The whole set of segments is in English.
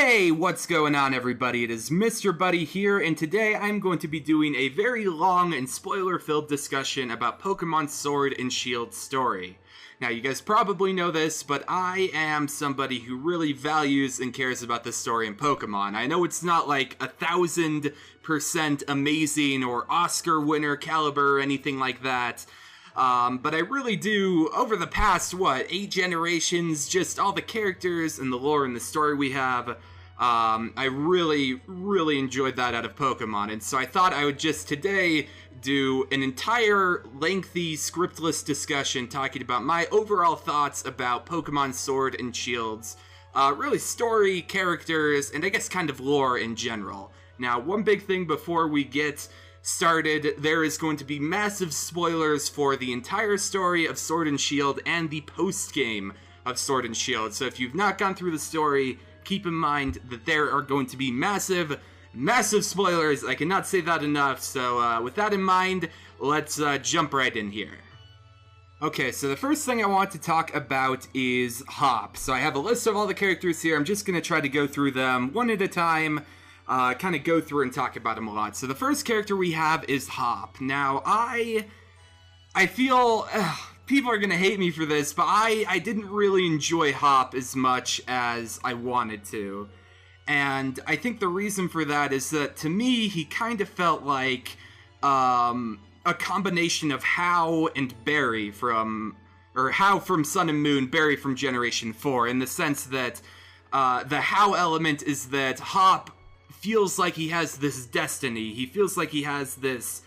Hey, what's going on everybody? It is Mr. Buddy here, and today I'm going to be doing a very long and spoiler-filled discussion about Pokemon Sword and Shield story. Now, you guys probably know this, but I am somebody who really values and cares about the story in Pokemon. I know it's not like 1000% amazing or Oscar winner caliber or anything like that, but I really do, over the past, 8 generations, just all the characters and the lore and the story we have, I really enjoyed that out of Pokemon, and so I thought I would just today do an entire lengthy scriptless discussion talking about my overall thoughts about Pokemon Sword and Shield's, really story, characters, and I guess kind of lore in general. Now, one big thing before we get started, there is going to be massive spoilers for the entire story of Sword and Shield and the post-game of Sword and Shield. So if you've not gone through the story, keep in mind that there are going to be massive spoilers. I cannot say that enough. So with that in mind, let's jump right in here. Okay, so the first thing I want to talk about is Hop. So I have a list of all the characters here. I'm just going to try to go through them one at a time. Kind of go through and talk about him a lot. So the first character we have is Hop. Now, I feel, people are going to hate me for this, but I didn't really enjoy Hop as much as I wanted to. And I think the reason for that is that, to me, he kind of felt like a combination of How and Barry from Sun and Moon, Barry from Generation 4, in the sense that the How element is that Hop feels like he has this destiny. He feels like he has this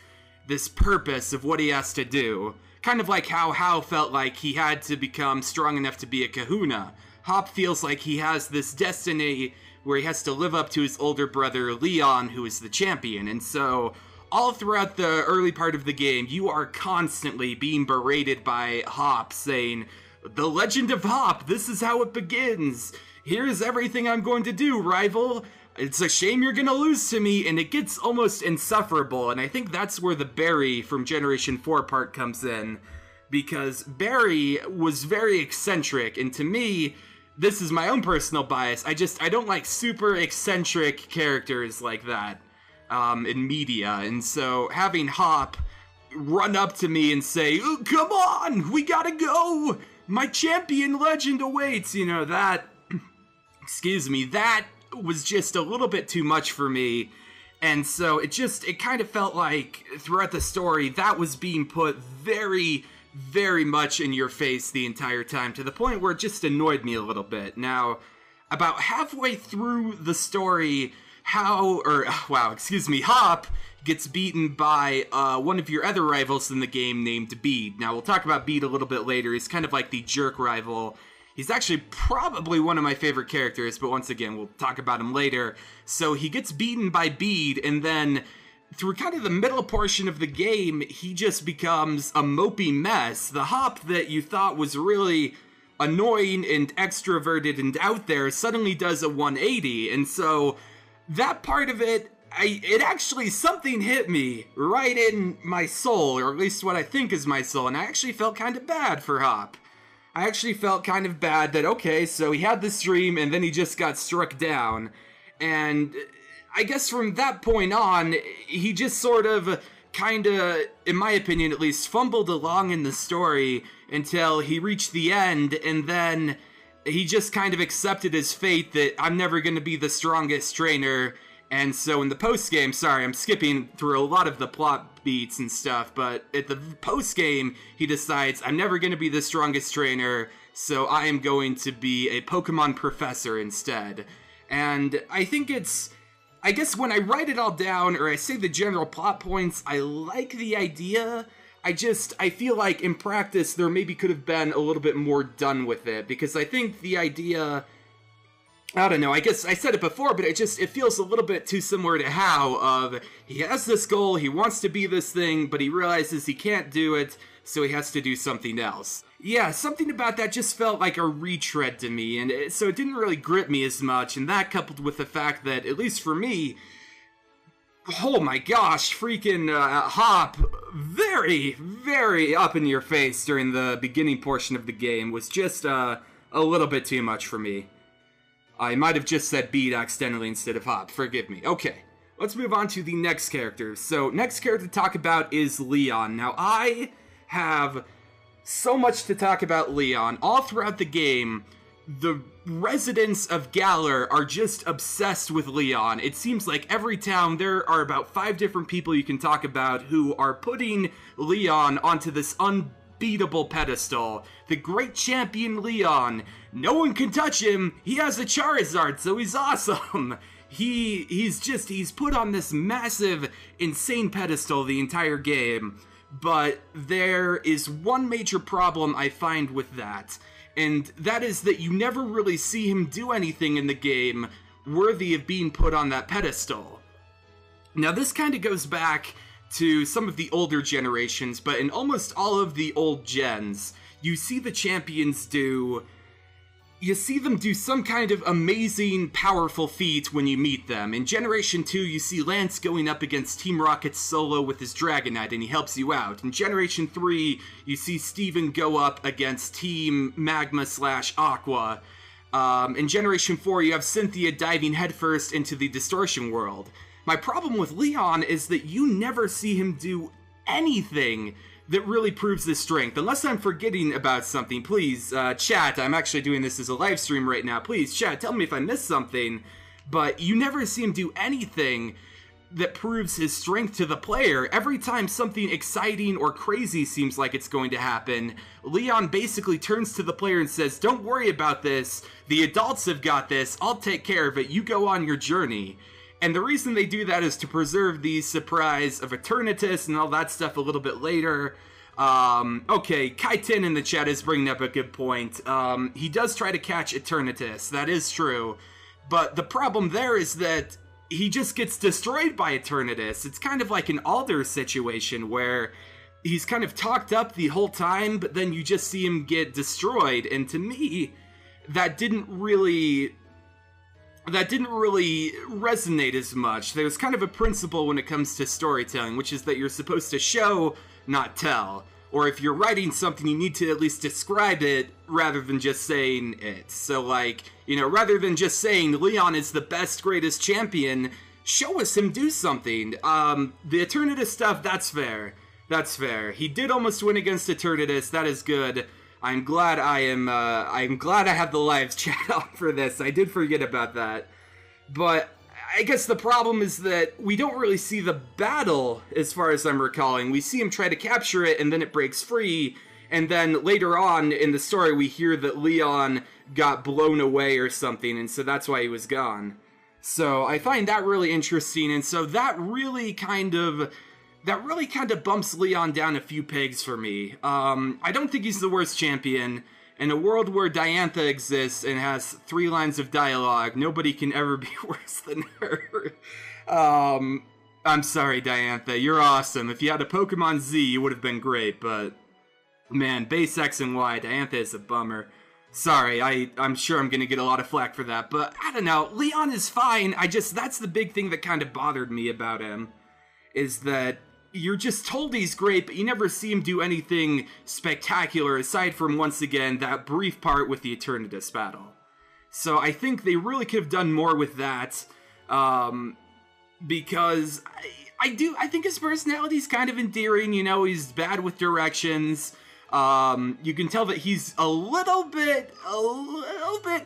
purpose of what he has to do. Kind of like how How felt like he had to become strong enough to be a kahuna. Hop feels like he has this destiny where he has to live up to his older brother Leon, who is the champion. And so, all throughout the early part of the game, you are constantly being berated by Hop, saying, "The legend of Hop, this is how it begins. Here's everything I'm going to do, rival. It's a shame you're gonna lose to me," and it gets almost insufferable, and I think that's where the Barry from Generation 4 part comes in, because Barry was very eccentric, and to me, this is my own personal bias, I don't like super eccentric characters like that, in media, and so having Hop run up to me and say, "Oh, come on, we gotta go, my champion legend awaits," that, excuse me, that was just a little bit too much for me, and so it kind of felt like throughout the story that was being put very much in your face the entire time, to the point where it just annoyed me a little bit. Now, about halfway through the story, Hop gets beaten by one of your other rivals in the game named Bede. Now, we'll talk about Bede a little bit later. He's kind of like the jerk rival. He's actually probably one of my favorite characters, but once again, we'll talk about him later. So he gets beaten by Bede, and then through kind of the middle portion of the game, he just becomes a mopey mess. The Hop that you thought was really annoying and extroverted and out there suddenly does a 180, and so that part of it, something hit me right in my soul, or at least what I think is my soul, and I actually felt kind of bad for Hop. I actually felt kind of bad that, okay, so he had this dream and then he just got struck down. And I guess from that point on, he just sort of, in my opinion at least, fumbled along in the story until he reached the end, and then he just kind of accepted his fate that I'm never going to be the strongest trainer. And so in the post-game, sorry, I'm skipping through a lot of the plot beats and stuff, but at the post-game, he decides, I'm never going to be the strongest trainer, so I am going to be a Pokemon professor instead. And I think I guess when I write it all down, or I say the general plot points, I like the idea. I feel like in practice, there maybe could have been a little bit more done with it, because I think the idea, I don't know, I guess I said it before, but it feels a little bit too similar to How, of he has this goal, he wants to be this thing, but he realizes he can't do it, so he has to do something else. Yeah, something about that just felt like a retread to me, and so it didn't really grip me as much, and that coupled with the fact that, at least for me, oh my gosh, freaking Hop, very up in your face during the beginning portion of the game, was just a little bit too much for me. I might have just said beat accidentally instead of hop. Forgive me. Okay, let's move on to the next character. So, next character to talk about is Leon. Now, I have so much to talk about Leon. All throughout the game, the residents of Galar are just obsessed with Leon. It seems like every town there are about 5 different people you can talk about who are putting Leon onto this unbeatable pedestal. The great champion Leon. No one can touch him. He has a Charizard, so he's awesome. He's put on this massive, insane pedestal the entire game. But there is one major problem I find with that. And that is that you never really see him do anything in the game worthy of being put on that pedestal. Now, this kind of goes back to some of the older generations, but in almost all of the old gens, you see the champions do some kind of amazing, powerful feat when you meet them. In Generation 2, you see Lance going up against Team Rocket solo with his Dragonite, and he helps you out. In Generation 3, you see Steven go up against Team Magma/Aqua. In Generation 4, you have Cynthia diving headfirst into the Distortion world. My problem with Leon is that you never see him do anything that really proves his strength. Unless I'm forgetting about something, please, chat, I'm actually doing this as a live stream right now. Please, chat, tell me if I missed something. But you never see him do anything that proves his strength to the player. Every time something exciting or crazy seems like it's going to happen, Leon basically turns to the player and says, "Don't worry about this. The adults have got this. I'll take care of it. You go on your journey." And the reason they do that is to preserve the surprise of Eternatus and all that stuff a little bit later. Okay, Kaiten in the chat is bringing up a good point. He does try to catch Eternatus, that is true. But the problem there is that he just gets destroyed by Eternatus. It's kind of like an Alder situation where he's kind of talked up the whole time, but then you just see him get destroyed. And to me, that didn't really resonate as much. There's kind of a principle when it comes to storytelling, which is that you're supposed to show, not tell. Or if you're writing something, you need to at least describe it rather than just saying it. So, like, you know, rather than just saying Leon is the best, greatest champion, show us him do something. The Eternatus stuff, that's fair. That's fair. He did almost win against Eternatus, that is good. I'm glad I have the live chat on for this. I did forget about that. But I guess the problem is that we don't really see the battle, as far as I'm recalling. We see him try to capture it, and then it breaks free. And then later on in the story, we hear that Leon got blown away or something, and so that's why he was gone. So I find that really interesting, and so that really kind of bumps Leon down a few pegs for me. I don't think he's the worst champion. In a world where Diantha exists and has 3 lines of dialogue, nobody can ever be worse than her. I'm sorry, Diantha, you're awesome. If you had a Pokemon Z, you would have been great, but man, base X and Y, Diantha is a bummer. Sorry, I'm sure I'm gonna get a lot of flack for that, but I don't know, Leon is fine. That's the big thing that kind of bothered me about him, is that you're just told he's great, but you never see him do anything spectacular aside from, once again, that brief part with the Eternatus battle. So I think they really could have done more with that, because I think his personality's kind of endearing. You know, he's bad with directions. You can tell that he's a little bit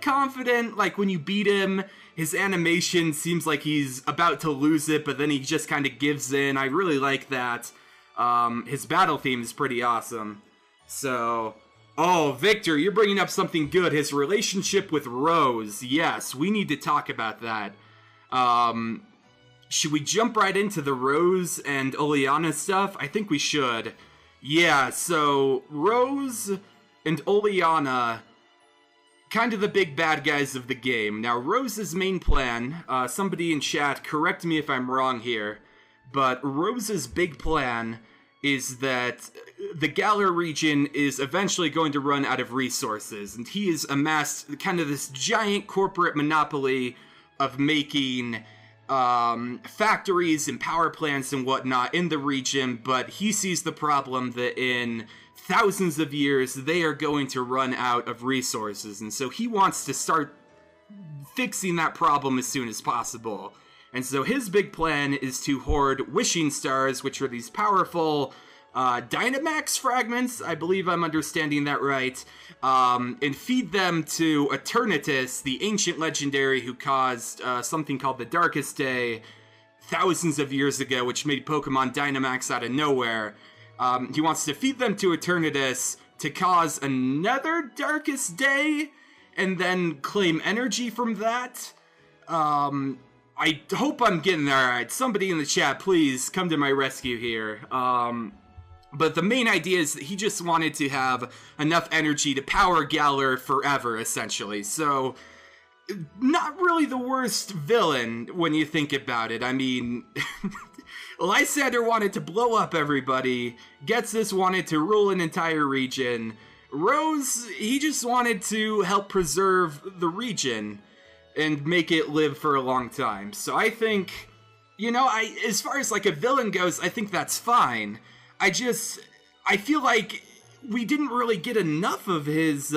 confident. Like when you beat him, his animation seems like he's about to lose it, but then he just kind of gives in. I really like that. His battle theme is pretty awesome. So, oh, Victor, you're bringing up something good. His relationship with Rose. Yes, we need to talk about that. Should we jump right into the Rose and Oleana stuff? I think we should. Yeah, so Rose and Oleana, kind of the big bad guys of the game. Now, Rose's main plan, somebody in chat, correct me if I'm wrong here, but Rose's big plan is that the Galar region is eventually going to run out of resources, and he has amassed kind of this giant corporate monopoly of making factories and power plants and whatnot in the region, but he sees the problem that in thousands of years they are going to run out of resources, and so he wants to start fixing that problem as soon as possible. And so his big plan is to hoard wishing stars, which are these powerful Dynamax fragments, I believe I'm understanding that right, and feed them to Eternatus, the ancient legendary who caused something called the Darkest Day thousands of years ago, which made Pokemon Dynamax out of nowhere. He wants to feed them to Eternatus to cause another Darkest Day, and then claim energy from that. I hope I'm getting there right. Somebody in the chat, please come to my rescue here. But the main idea is that he just wanted to have enough energy to power Galar forever, essentially. So, not really the worst villain when you think about it. I mean, Lysander wanted to blow up everybody. Ghetsis wanted to rule an entire region. Rose, he just wanted to help preserve the region and make it live for a long time. So I think, you know, as far as like a villain goes, I think that's fine. I feel like we didn't really get enough of his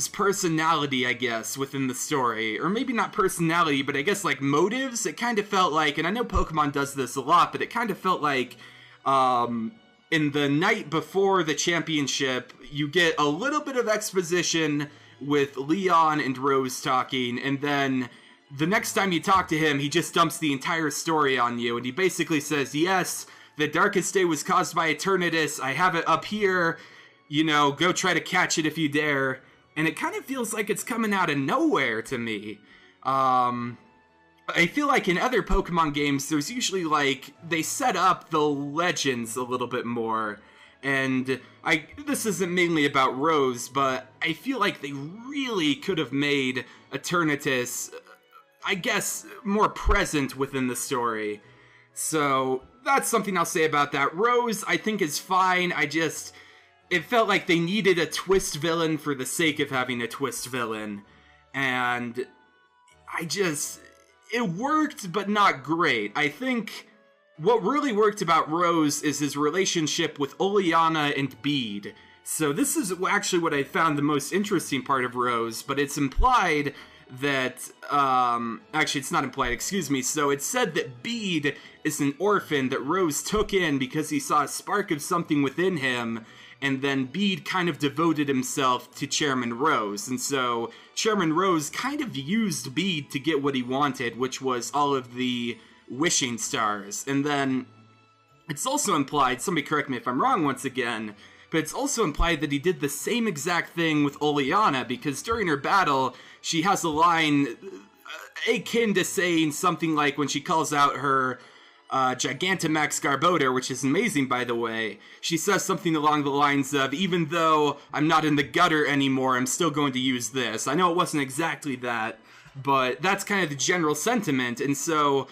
personality, I guess, within the story. Or maybe not personality, but I guess like motives. It kind of felt like, and I know Pokemon does this a lot, but it kind of felt like in the night before the championship, you get a little bit of exposition with Leon and Rose talking, and then the next time you talk to him, he just dumps the entire story on you, and he basically says, yes, the Darkest Day was caused by Eternatus, I have it up here, you know, go try to catch it if you dare, and it kind of feels like it's coming out of nowhere to me. I feel like in other Pokemon games, there's usually, like, they set up the legends a little bit more, and this isn't mainly about Rose, but I feel like they really could have made Eternatus, I guess, more present within the story. So that's something I'll say about that. Rose, I think, is fine. It felt like they needed a twist villain for the sake of having a twist villain. And it worked, but not great. I think what really worked about Rose is his relationship with Oleana and Bede. So this is actually what I found the most interesting part of Rose, but it's implied that, actually it's not implied, excuse me, so it's said that Bede is an orphan that Rose took in because he saw a spark of something within him, and then Bede kind of devoted himself to Chairman Rose, and so Chairman Rose kind of used Bede to get what he wanted, which was all of the wishing stars. And then it's also implied, somebody correct me if I'm wrong once again, but it's also implied that he did the same exact thing with Oleana, because during her battle, she has a line akin to saying something like, when she calls out her Gigantamax Garbodor, which is amazing, by the way, she says something along the lines of, even though I'm not in the gutter anymore, I'm still going to use this. I know it wasn't exactly that, but that's kind of the general sentiment, and so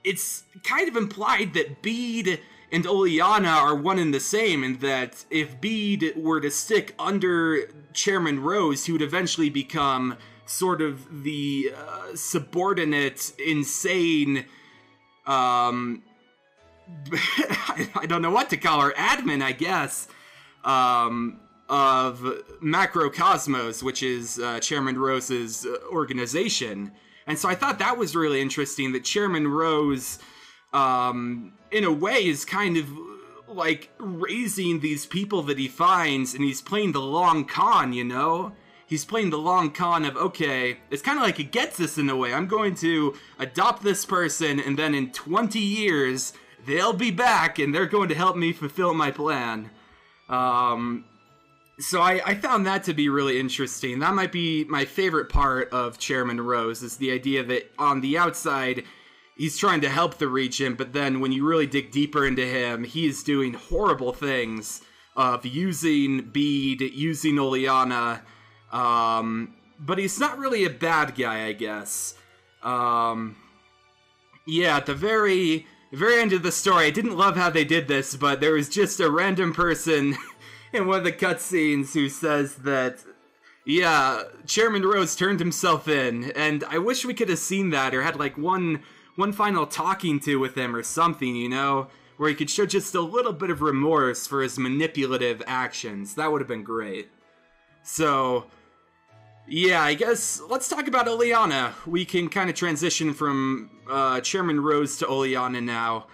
it's kind of implied that Bede and Oleana are one and the same, and that if Bede were to stick under Chairman Rose, he would eventually become sort of the subordinate, insane, I don't know what to call her, admin, I guess, of Macrocosmos, which is Chairman Rose's organization. And so I thought that was really interesting, that Chairman Rose, in a way, is kind of like raising these people that he finds, and he's playing the long con, you know? He's playing the long con of, okay, it's kind of like it gets this in a way. I'm going to adopt this person, and then in 20 years, they'll be back, and they're going to help me fulfill my plan. So I found that to be really interesting. That might be my favorite part of Chairman Rose, is the idea that on the outside, he's trying to help the region, but then when you really dig deeper into him, he's doing horrible things of using Bede, using Oleana, but he's not really a bad guy, I guess. Yeah, at the very end of the story, I didn't love how they did this, but there was just a random person in one of the cutscenes who says that, yeah, Chairman Rose turned himself in, and I wish we could have seen that, or had like one final talking to with him or something, you know, where he could show just a little bit of remorse for his manipulative actions. That would have been great. So, Yeah, I guess let's talk about Oleana. We can kind of transition from Chairman Rose to Oleana now.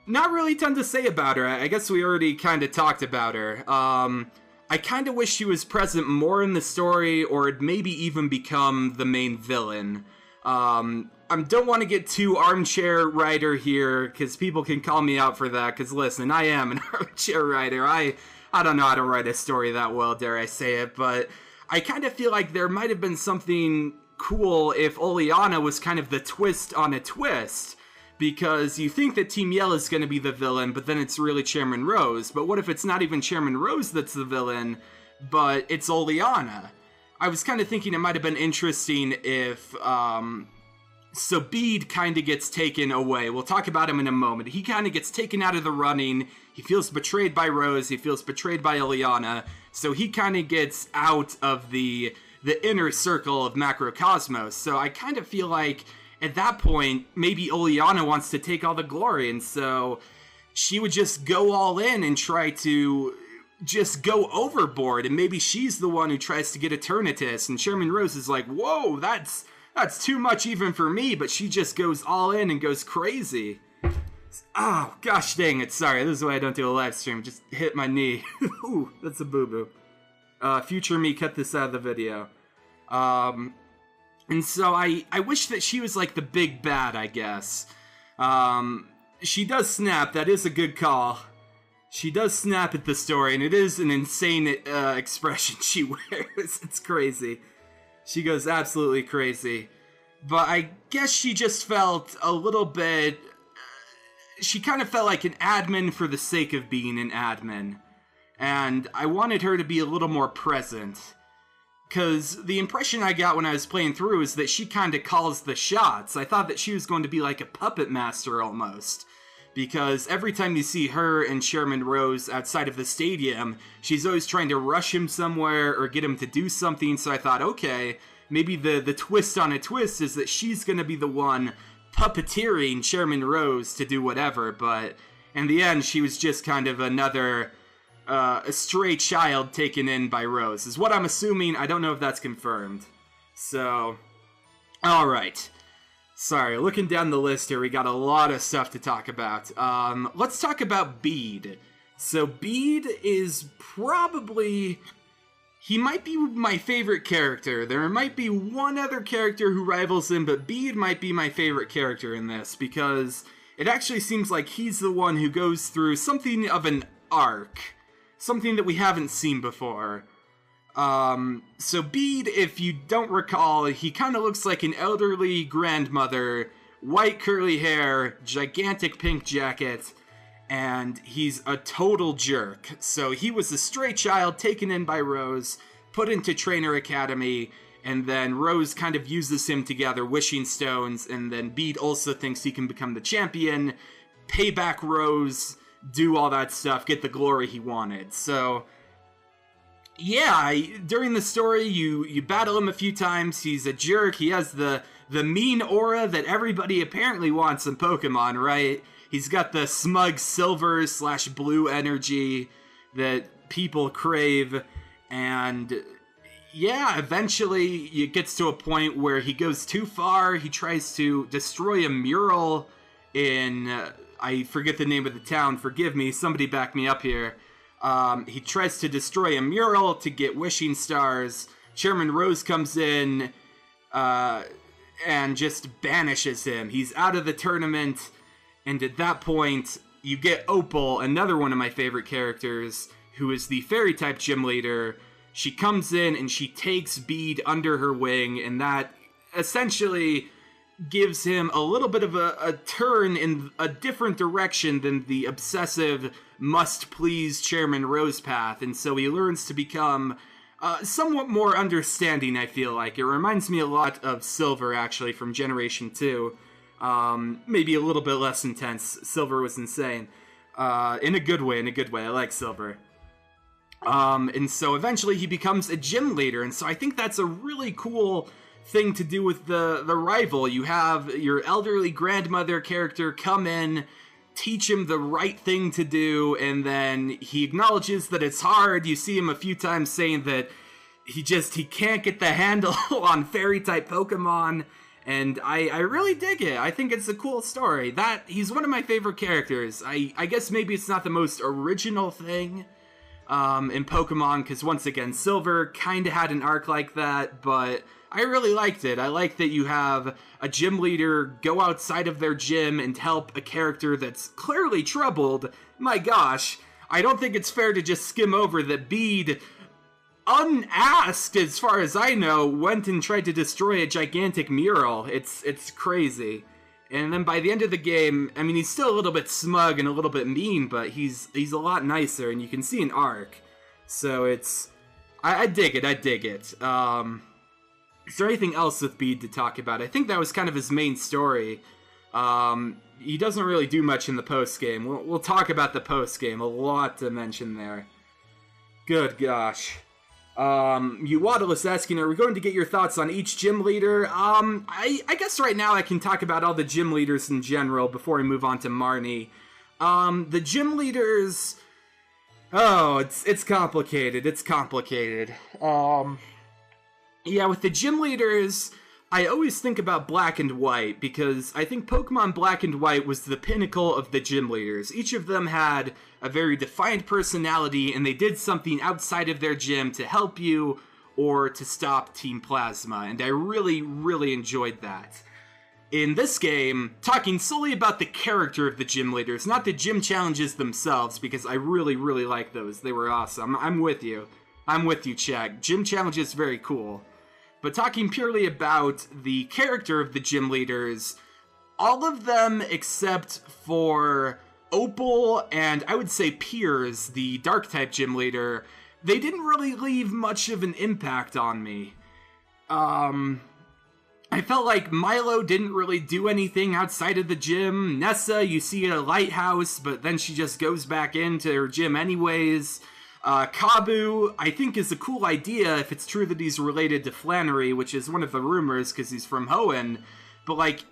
Not really a ton to say about her. I guess we already kind of talked about her. I kind of wish she was present more in the story, or had maybe even become the main villain. I don't want to get too armchair writer here, because people can call me out for that, because listen, I am an armchair writer. I don't know how to write a story that well, dare I say it, but I kind of feel like there might have been something cool if Oleana was kind of the twist on a twist, because you think that Team Yell is going to be the villain, but then it's really Chairman Rose. But what if it's not even Chairman Rose that's the villain, but it's Oleana? I was kind of thinking it might have been interesting if, so Bede kind of gets taken away. We'll talk about him in a moment. He kind of gets taken out of the running. He feels betrayed by Rose. He feels betrayed by Oleana. So he kind of gets out of the inner circle of Macrocosmos. So I kind of feel like at that point, maybe Oleana wants to take all the glory, and so she would just go all in and try to just go overboard, and maybe she's the one who tries to get Eternatus, and Chairman Rose is like, whoa, that's too much even for me, but she just goes all in and goes crazy. Oh, gosh dang it, sorry, this is why I don't do a live stream, just hit my knee. Ooh, that's a boo-boo. Future me, cut this out of the video. And so I wish that she was like the big bad, I guess. She does snap, that is a good call. She does snap at the story, and it is an insane expression she wears. It's crazy. She goes absolutely crazy. But I guess she just felt a little bit... She kind of felt like an admin for the sake of being an admin. And I wanted her to be a little more present. Because the impression I got when I was playing through is that she kind of calls the shots. I thought that she was going to be like a puppet master almost. Because every time you see her and Chairman Rose outside of the stadium, she's always trying to rush him somewhere or get him to do something. So I thought, okay, maybe the twist on a twist is that she's going to be the one puppeteering Chairman Rose to do whatever. But in the end, she was just kind of another... a stray child taken in by Rose, is what I'm assuming. I don't know if that's confirmed. So, alright. Sorry, looking down the list here, we got a lot of stuff to talk about. Let's talk about Bede. So, Bede is probably... He might be my favorite character. There might be one other character who rivals him, but Bede might be my favorite character in this, because it actually seems like he's the one who goes through something of an arc. Something that we haven't seen before. So Bede, if you don't recall, he kind of looks like an elderly grandmother, white curly hair, gigantic pink jacket, and he's a total jerk. So he was a stray child taken in by Rose, put into Trainer Academy, and then Rose kind of uses him to gather wishing stones, and then Bede also thinks he can become the champion, pay back Rose, do all that stuff, get the glory he wanted. So, yeah, during the story, you battle him a few times. He's a jerk. He has the mean aura that everybody apparently wants in Pokemon, right? He's got the smug silver/blue energy that people crave. And, yeah, eventually it gets to a point where he goes too far. He tries to destroy a mural in... I forget the name of the town, forgive me, somebody back me up here. He tries to destroy a mural to get wishing stars. Chairman Rose comes in and just banishes him. He's out of the tournament, and at that point, you get Opal, another one of my favorite characters, who is the Fairy-type gym leader. She comes in and she takes Bede under her wing, and that essentially... gives him a little bit of a turn in a different direction than the obsessive, must-please Chairman Rose path, and so he learns to become somewhat more understanding, I feel like. It reminds me a lot of Silver, actually, from Generation 2. Maybe a little bit less intense. Silver was insane. In a good way, I like Silver. And so eventually he becomes a gym leader, and so I think that's a really cool... thing to do with the rival. You have your elderly grandmother character come in, teach him the right thing to do, and then he acknowledges that it's hard. You see him a few times saying that he can't get the handle on fairy-type Pokemon, and I really dig it. I think it's a cool story. He's one of my favorite characters. I guess maybe it's not the most original thing in Pokemon, because once again, Silver kind of had an arc like that, but I really liked it. I like that you have a gym leader go outside of their gym and help a character that's clearly troubled. My gosh, I don't think it's fair to just skim over that Bede, unasked as far as I know, went and tried to destroy a gigantic mural. It's crazy. And then by the end of the game, I mean, he's still a little bit smug and a little bit mean, but he's a lot nicer, and you can see an arc. So I dig it, I dig it. Is there anything else with Bede to talk about? I think that was kind of his main story. He doesn't really do much in the post-game. We'll talk about the post-game. A lot to mention there. Good gosh. Uwaddle is asking, are we going to get your thoughts on each gym leader? I guess right now I can talk about all the gym leaders in general before we move on to Marnie. The gym leaders... Oh, it's complicated. It's complicated. Yeah, with the gym leaders, I always think about Black and White, because I think Pokemon Black and White was the pinnacle of the gym leaders. Each of them had a very defined personality, and they did something outside of their gym to help you or to stop Team Plasma, and I really, really enjoyed that. In this game, talking solely about the character of the gym leaders, not the gym challenges themselves, because I really, really like those. They were awesome. I'm with you. I'm with you, Chad. Gym challenges, very cool. But talking purely about the character of the gym leaders, all of them except for Opal and I would say Piers, the Dark-type gym leader, they didn't really leave much of an impact on me. I felt like Milo didn't really do anything outside of the gym. Nessa, you see at a lighthouse, but then she just goes back into her gym anyways. Kabu, I think, is a cool idea if it's true that he's related to Flannery, which is one of the rumors because he's from Hoenn. But, like,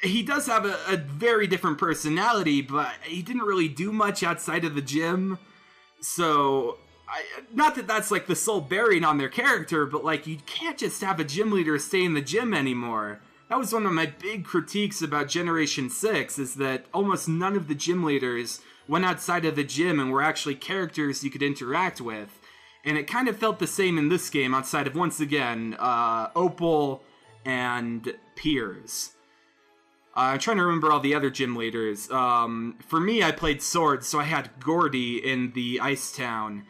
he does have a very different personality, but he didn't really do much outside of the gym. So, not that that's, like, the sole bearing on their character, but, like, you can't just have a gym leader stay in the gym anymore. That was one of my big critiques about Generation 6, is that almost none of the gym leaders went outside of the gym and were actually characters you could interact with. And it kind of felt the same in this game, outside of, once again, Opal and Piers. I'm trying to remember all the other gym leaders. For me, I played Swords, so I had Gordy in the Ice Town.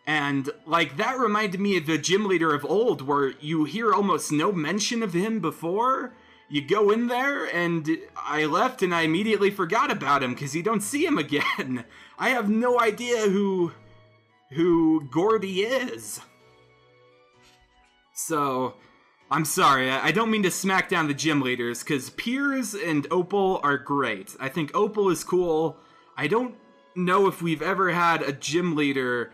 And, like, that reminded me of the gym leader of old, where you hear almost no mention of him before. You go in there, and I left, and I immediately forgot about him, because you don't see him again. I have no idea who Gordy is. So, I'm sorry, I don't mean to smack down the gym leaders, because Piers and Opal are great. I think Opal is cool. I don't know if we've ever had a gym leader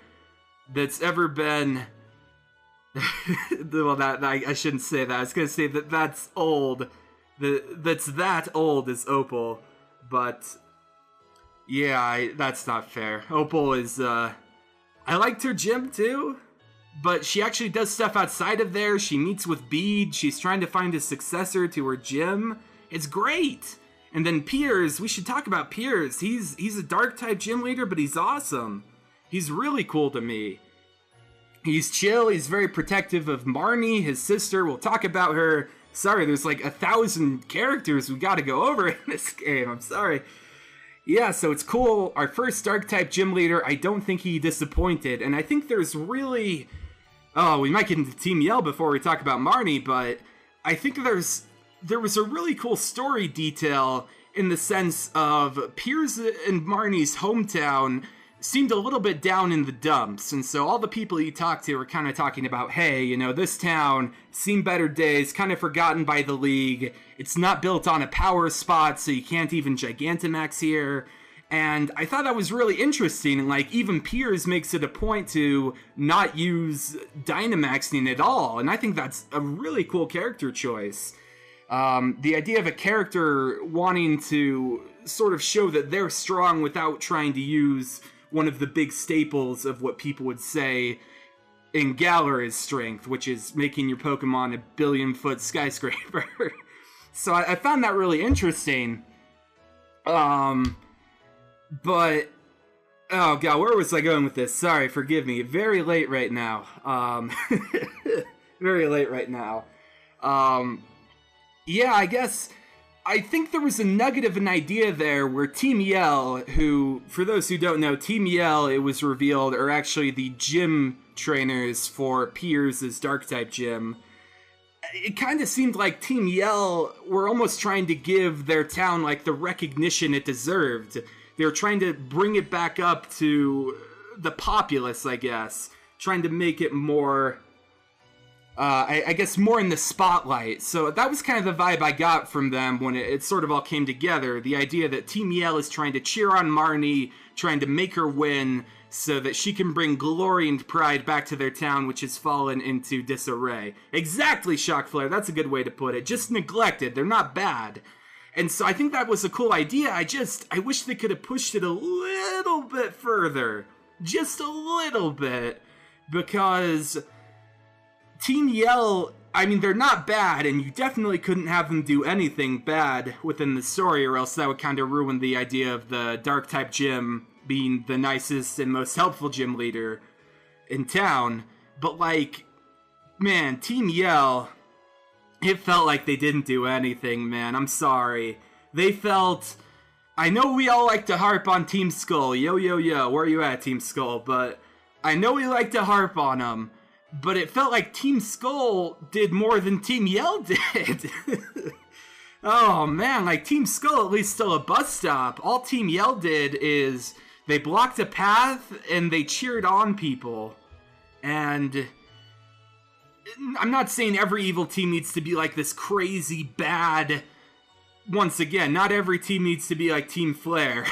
that's ever been... well, I shouldn't say that. I was going to say that that's old. That's that old as Opal, but yeah, that's not fair. Opal is, I liked her gym too, but she actually does stuff outside of there. She meets with Bede. She's trying to find a successor to her gym. It's great. And then Piers, we should talk about Piers. He's a Dark-type gym leader, but he's awesome. He's really cool to me. He's chill. He's very protective of Marnie, his sister. We'll talk about her. Sorry, there's like 1,000 characters we gotta go over in this game. I'm sorry. Yeah, so it's cool. Our first Dark-type gym leader, I don't think he disappointed. And I think there's really... Oh, we might get into Team Yell before we talk about Marnie, but I think there was a really cool story detail in the sense of Piers and Marnie's hometown seemed a little bit down in the dumps, and so all the people you talk to were kind of talking about, hey, you know, this town, seen better days, kind of forgotten by the league, it's not built on a power spot, so you can't even Gigantamax here, and I thought that was really interesting, and like, even Piers makes it a point to not use Dynamaxing at all, and I think that's a really cool character choice. The idea of a character wanting to sort of show that they're strong without trying to use one of the big staples of what people would say in Galara's strength, which is making your Pokemon a billion-foot skyscraper. So I found that really interesting. But, oh god, where was I going with this? Sorry, forgive me. Very late right now. Very late right now. Yeah, I think there was a nugget of an idea there where Team Yell, who, for those who don't know, Team Yell, it was revealed, are actually the gym trainers for Piers' Dark-type gym. It kind of seemed like Team Yell were almost trying to give their town, like, the recognition it deserved. They were trying to bring it back up to the populace, I guess. Trying to make it more... I guess more in the spotlight. So that was kind of the vibe I got from them when it sort of all came together. The idea that Team Yell is trying to cheer on Marnie, trying to make her win so that she can bring glory and pride back to their town, which has fallen into disarray. Exactly, Shockflare. That's a good way to put it. Just neglected. They're not bad. And so I think that was a cool idea. I wish they could have pushed it a little bit further. Just a little bit. Because... Team Yell, I mean, they're not bad, and you definitely couldn't have them do anything bad within the story, or else that would kind of ruin the idea of the Dark-type gym being the nicest and most helpful gym leader in town. But, like, man, Team Yell, it felt like they didn't do anything, man. I'm sorry. They felt... I know we all like to harp on Team Skull. Yo, yo, yo, where are you at, Team Skull? But I know we like to harp on them. But it felt like Team Skull did more than Team Yell did. Oh man, like Team Skull at least still a bus stop. All Team Yell did is they blocked a path and they cheered on people. And I'm not saying every evil team needs to be like this crazy bad. Once again, not every team needs to be like Team Flare.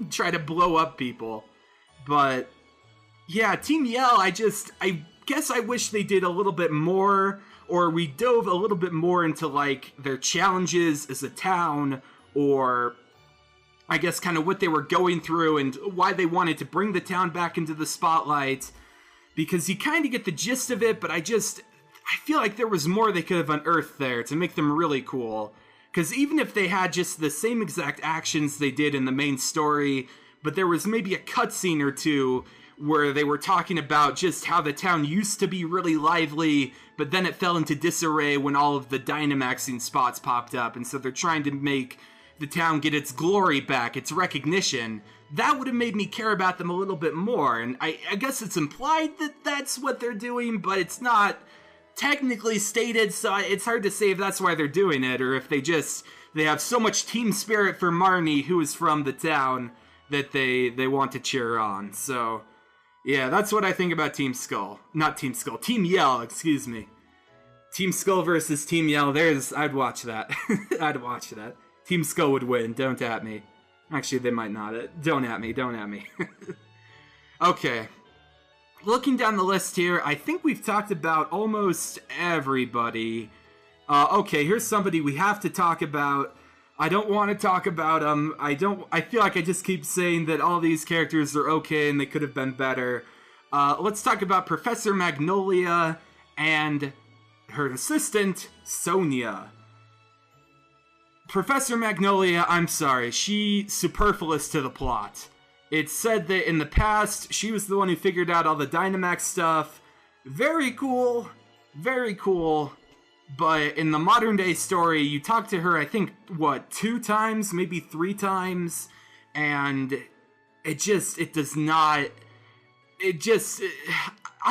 Try to blow up people. But yeah, Team Yell, I guess I wish they did a little bit more, or we dove a little bit more into, like, their challenges as a town, or I guess kind of what they were going through and why they wanted to bring the town back into the spotlight, because you kind of get the gist of it, but I feel like there was more they could have unearthed there to make them really cool, because even if they had just the same exact actions they did in the main story, but there was maybe a cutscene or two where they were talking about just how the town used to be really lively, but then it fell into disarray when all of the Dynamaxing spots popped up, and so they're trying to make the town get its glory back, its recognition. That would have made me care about them a little bit more, and I guess it's implied that that's what they're doing, but it's not technically stated, so it's hard to say if that's why they're doing it, or if they have so much team spirit for Marnie, who is from the town, that they want to cheer on, so... Yeah, that's what I think about Team Skull. Not Team Skull. Team Yell, excuse me. Team Skull versus Team Yell. I'd watch that. I'd watch that. Team Skull would win. Don't at me. Actually, they might not. Don't at me. Don't at me. Okay. Looking down the list here, I think we've talked about almost everybody. Okay, here's somebody we have to talk about. I don't want to talk about them. I feel like I just keep saying that all these characters are okay and they could have been better. Let's talk about Professor Magnolia and her assistant, Sonia. Professor Magnolia, I'm sorry, she's superfluous to the plot. It's said that in the past, she was the one who figured out all the Dynamax stuff. Very cool, very cool. But in the modern day story, you talk to her, I think, 2 times, maybe 3 times, and I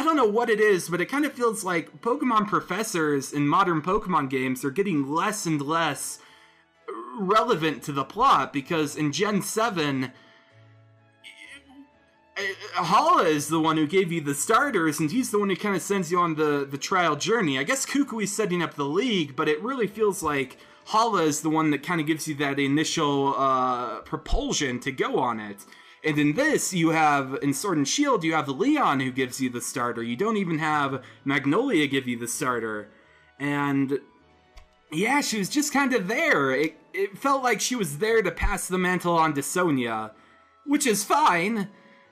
don't know what it is, but it kind of feels like Pokemon professors in modern Pokemon games are getting less and less relevant to the plot, because in Gen 7, Hala is the one who gave you the starters, and he's the one who kind of sends you on the trial journey. I guess Kukui's setting up the league, but it really feels like Hala is the one that kind of gives you that initial propulsion to go on it. And in this, in Sword and Shield, you have Leon who gives you the starter. You don't even have Magnolia give you the starter. And yeah, she was just kind of there. It felt like she was there to pass the mantle on to Sonia, which is fine.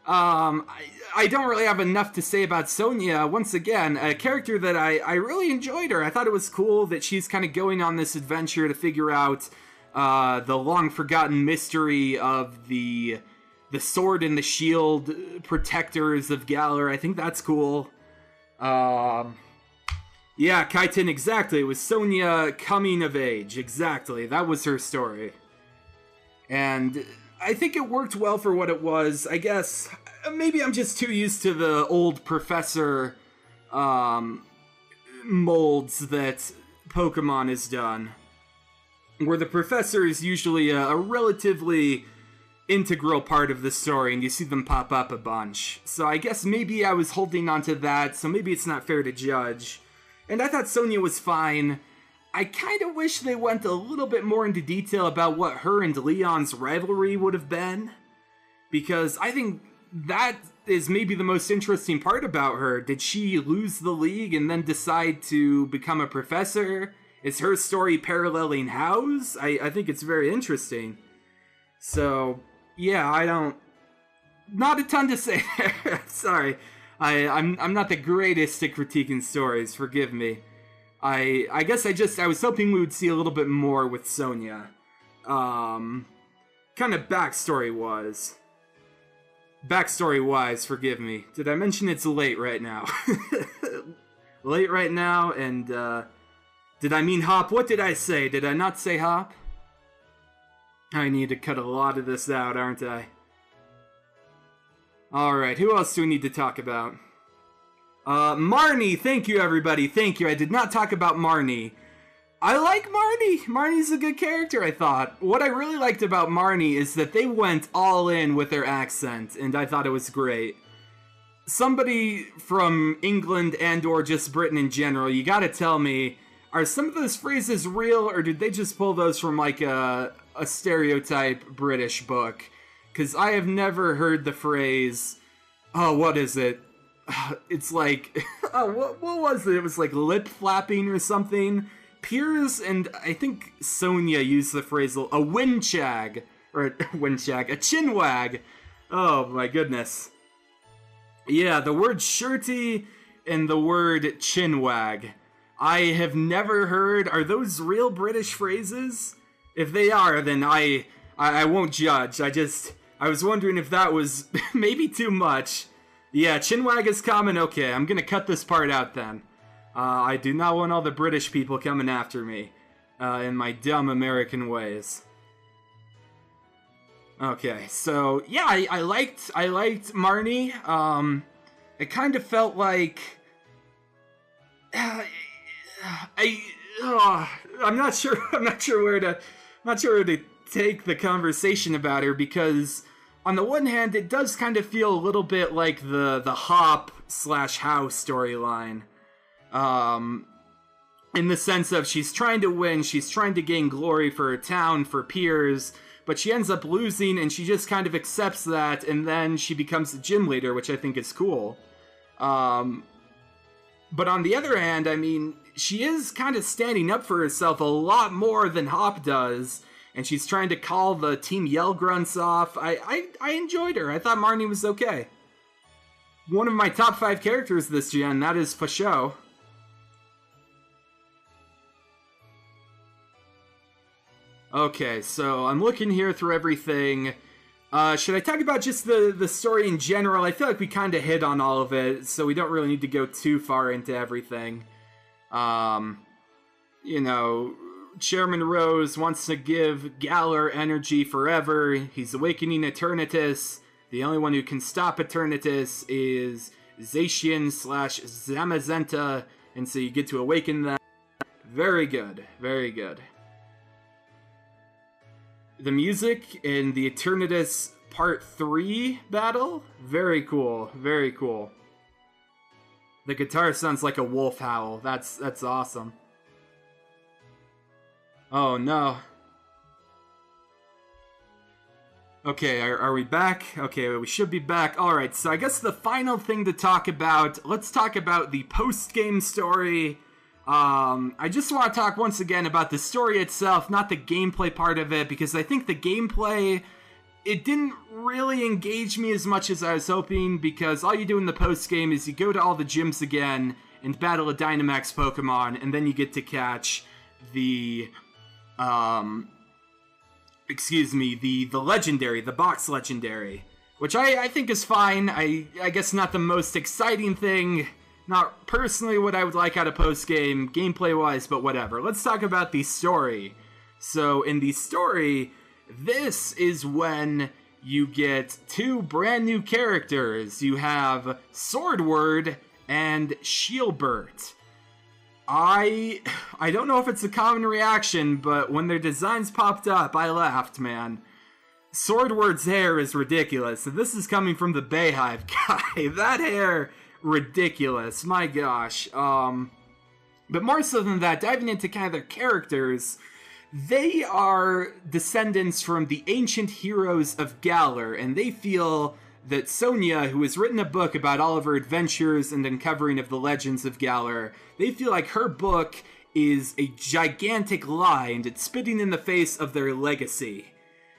I don't really have enough to say about Sonya. Once again, a character that I really enjoyed her. I thought it was cool that she's kind of going on this adventure to figure out the long-forgotten mystery of the sword and the shield protectors of Galar. I think that's cool. Yeah, Kaiten, exactly. It was Sonya coming of age. Exactly. That was her story. And I think it worked well for what it was. I guess maybe I'm just too used to the old professor molds that Pokemon has done, where the professor is usually a relatively integral part of the story, and you see them pop up a bunch. So I guess maybe I was holding on to that, so maybe it's not fair to judge. And I thought Sonya was fine. I kind of wish they went a little bit more into detail about what her and Leon's rivalry would have been, because I think that is maybe the most interesting part about her. Did she lose the league and then decide to become a professor? Is her story paralleling How's? I think it's very interesting. So, yeah, not a ton to say there. Sorry. I'm not the greatest at critiquing stories, forgive me. I guess I was hoping we would see a little bit more with Sonya. Kind of backstory-wise, forgive me. Did I mention it's late right now? Late right now, and, did I mean hop? What did I say? Did I not say hop? I need to cut a lot of this out, aren't I? Alright, who else do we need to talk about? Marnie! Thank you, everybody. Thank you. I did not talk about Marnie. I like Marnie. Marnie's a good character, I thought. What I really liked about Marnie is that they went all in with their accent, and I thought it was great. Somebody from England and or just Britain in general, you gotta tell me, are some of those phrases real, or did they just pull those from, like, a stereotype British book? Because I have never heard the phrase, oh, what is it? It's like, oh, what was it? It was like lip flapping or something. Piers and I think Sonya used the phrase, a windchag, or a chinwag. Oh my goodness. Yeah, the word shirty and the word chinwag. I have never heard, are those real British phrases? If they are, then I won't judge. I was wondering if that was maybe too much. Yeah, chinwag is common. Okay, I'm gonna cut this part out then. I do not want all the British people coming after me in my dumb American ways. Okay, so yeah, I liked Marnie. It kind of felt like I'm not sure where to take the conversation about her, because on the one hand, it does kind of feel a little bit like the Hop/How storyline. In the sense of she's trying to win, she's trying to gain glory for her town, for Piers, but she ends up losing, and she just kind of accepts that, and then she becomes the gym leader, which I think is cool. But on the other hand, I mean, she is kind of standing up for herself a lot more than Hop does, and she's trying to call the Team Yell Grunts off. I enjoyed her. I thought Marnie was okay. One of my top 5 characters this gen, that is for show. Okay, so I'm looking here through everything. Should I talk about just the story in general? I feel like we kind of hit on all of it, so we don't really need to go too far into everything. You know, Chairman Rose wants to give Galar energy forever. He's awakening Eternatus. The only one who can stop Eternatus is Zacian/Zamazenta, and so you get to awaken them. Very good, very good. The music in the Eternatus Part 3 battle, very cool, very cool. The guitar sounds like a wolf howl. That's awesome. Oh no. Okay, are we back? Okay, we should be back. Alright, so I guess the final thing to talk about, let's talk about the post-game story. I just want to talk once again about the story itself, not the gameplay part of it, because I think the gameplay it didn't really engage me as much as I was hoping, because all you do in the post-game is you go to all the gyms again and battle a Dynamax Pokemon, and then you get to catch the, the legendary, the box legendary, which I think is fine. I guess not the most exciting thing, not personally what I would like out of post-game, gameplay-wise, but whatever. Let's talk about the story. So, in the story, this is when you get two brand new characters. You have Swordward and Shieldbert. I don't know if it's a common reaction, but when their designs popped up, I laughed, man. Swordward's hair is ridiculous. And this is coming from the Bayhive guy. That hair, ridiculous. My gosh. But more so than that, diving into kind of their characters, they are descendants from the ancient heroes of Galar, and they feel that Sonia, who has written a book about all of her adventures and uncovering of the legends of Galar, they feel like her book is a gigantic lie, and it's spitting in the face of their legacy.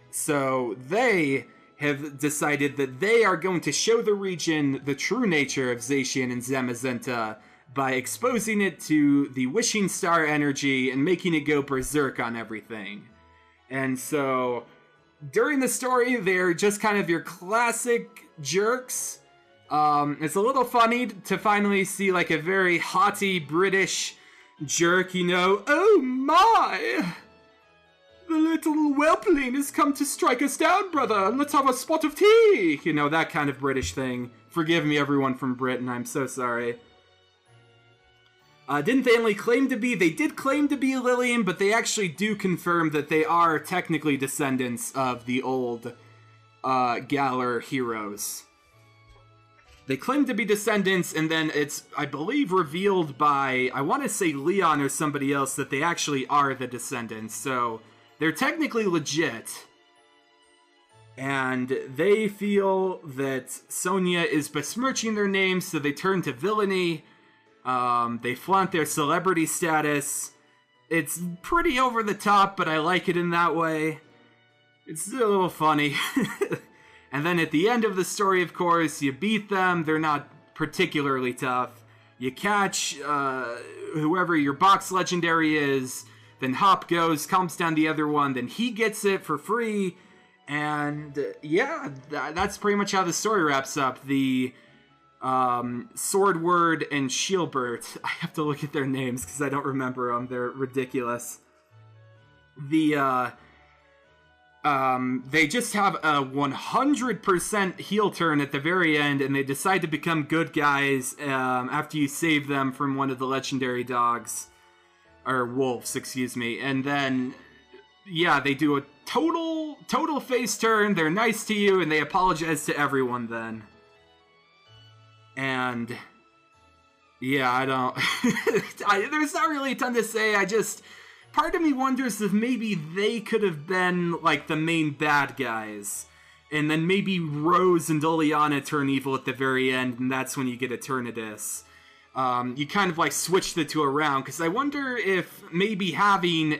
So they have decided that they are going to show the region the true nature of Zacian and Zamazenta by exposing it to the Wishing Star energy and making it go berserk on everything. And so, during the story, they're just kind of your classic jerks. It's a little funny to finally see like a very haughty British jerk, you know. Oh my! The little whelpling has come to strike us down, brother. Let's have a spot of tea! You know, that kind of British thing. Forgive me, everyone from Britain. I'm so sorry. Didn't they only claim to be? They did claim to be Lillian, but they actually do confirm that they are technically descendants of the old Galar heroes. They claim to be descendants, and then it's, I believe, revealed by, I want to say Leon or somebody else, that they actually are the descendants. So they're technically legit. And they feel that Sonia is besmirching their names, so they turn to villainy. They flaunt their celebrity status. It's pretty over the top, but I like it in that way. It's a little funny. And then at the end of the story, of course, you beat them. They're not particularly tough. You catch whoever your box legendary is. Then Hop goes, calms down the other one. Then he gets it for free. And yeah, that's pretty much how the story wraps up. The Swordward and Shieldbert. I have to look at their names because I don't remember them. They're ridiculous. They just have a 100% heel turn at the very end, and they decide to become good guys after you save them from one of the legendary dogs. Or wolves, excuse me. And then, yeah, they do a total face turn. They're nice to you, and they apologize to everyone then. And yeah, I don't there's not really a ton to say. Part of me wonders if maybe they could have been like the main bad guys, and then maybe Rose and Oleana turn evil at the very end, and that's when you get Eternatus. You kind of like switch the two around, because I wonder if maybe having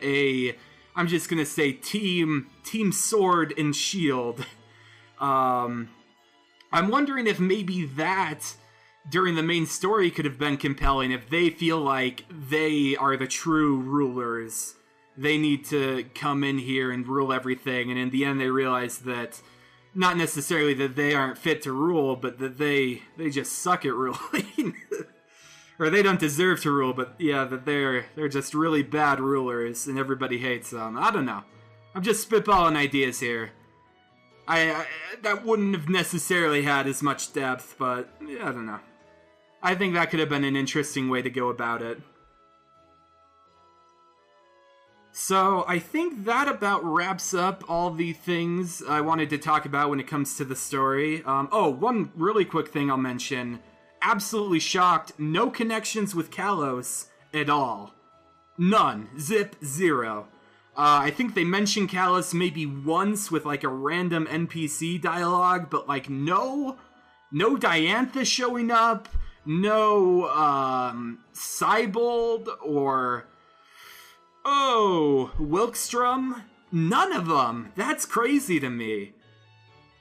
I'm just gonna say team Sword and Shield, I'm wondering if maybe that during the main story could have been compelling, if they feel like they are the true rulers. They need to come in here and rule everything, and in the end they realize that, not necessarily that they aren't fit to rule, but that they just suck at ruling. Or they don't deserve to rule, but yeah, that they're just really bad rulers, and everybody hates them. I don't know. I'm just spitballing ideas here. I that wouldn't have necessarily had as much depth, but yeah, I don't know. I think that could have been an interesting way to go about it. So I think that about wraps up all the things I wanted to talk about when it comes to the story. One really quick thing I'll mention. Absolutely shocked, no connections with Kalos at all. None. Zip. Zero. I think they mentioned Kalos maybe once with like a random NPC dialogue, but like no Diantha showing up, no Cybold or Wilkstrom. None of them. That's crazy to me.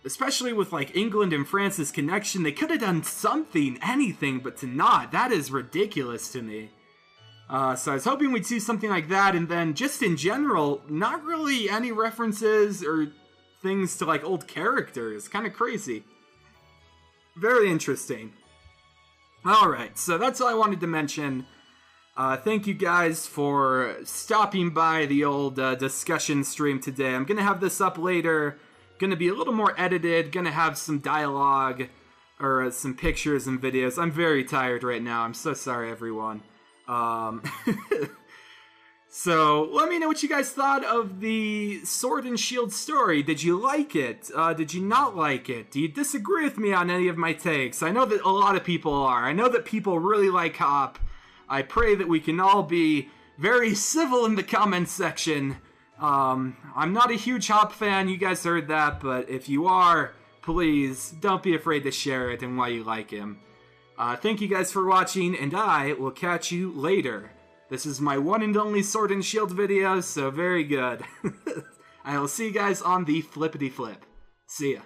especially with like England and France's connection, they could have done something, anything, but to not, that is ridiculous to me. So I was hoping we'd see something like that, and then just in general, not really any references or things to like old characters. Kind of crazy. Very interesting. Alright, so that's all I wanted to mention. Thank you guys for stopping by the old discussion stream today. I'm gonna have this up later. Gonna be a little more edited. Gonna have some dialogue or some pictures and videos. I'm very tired right now. I'm so sorry, everyone. So let me know what you guys thought of the Sword and Shield story. Did you like it? Did you not like it? Do you disagree with me on any of my takes? I know that a lot of people are. I know that people really like Hop. I pray that we can all be very civil in the comments section. I'm not a huge Hop fan, you guys heard that, but if you are, please don't be afraid to share it and why you like him. Thank you guys for watching, and I will catch you later. This is my one and only Sword and Shield video, so very good. I will see you guys on the flippity flip. See ya.